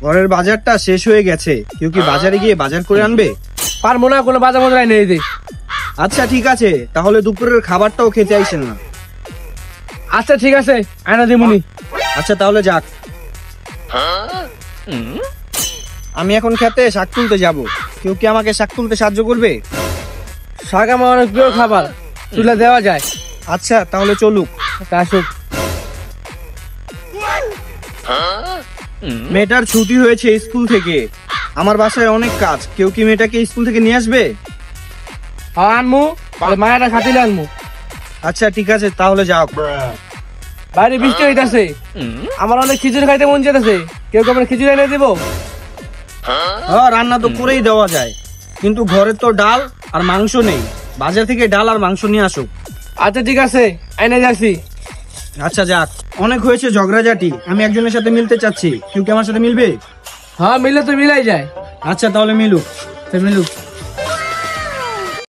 ঘরের বাজারটা শেষ হয়ে গেছে, কেউ কি বাজারে গিয়ে বাজার করে আনবে? পারবো না, কোনো বাজার মজার নেই দে। আচ্ছা ঠিক আছে, তাহলে দুপুরের খাবারটাও খেতে আইসেন না। আচ্ছা ঠিক আছে, আয়না দিমুনি। আচ্ছা তাহলে যাক। আমি এখন খেতে শাক তুলতে যাব, কেউ কি আমাকে শাক তুলতে সাহায্য করবে? শাক আমার অনেক প্রিয় খাবার, তুলে দেওয়া যায়। আচ্ছা তাহলে চলুক। তা আসুক। মেয়েটার ছুটি হয়েছে স্কুল থেকে, আমার বাসায় অনেক কাজ, কেউ কি মেয়েটাকে স্কুল থেকে নিয়ে আসবে? হ্যাঁ আনমু, মায়াটা খাতিলে আনমু। আচ্ছা ঠিক আছে তাহলে যাও। বাইরে বৃষ্টি হইতাছে, আমার অনেক খিচুড়ি খাইতে মন চাইতেছে, কেউ কি আমার খিচুড়ি এনে দিব? হ্যাঁ রান্না তো করেই দেওয়া যায়, কিন্তু ঘরে তো ডাল আর মাংস নেই, বাজার থেকে ডাল আর মাংস নিয়ে আসুক। আচ্ছা ঠিক আছে, আইনে যাচ্ছি। আচ্ছা যাক, অনেক হয়েছে ঝগড়াঝাটি, আমি একজনের সাথে মিলতে চাচ্ছি, কেউ কি আমার সাথে মিলবে? হ্যাঁ মিলে তো মিলাই যায়। আচ্ছা তাহলে মিলুক। মিলুক।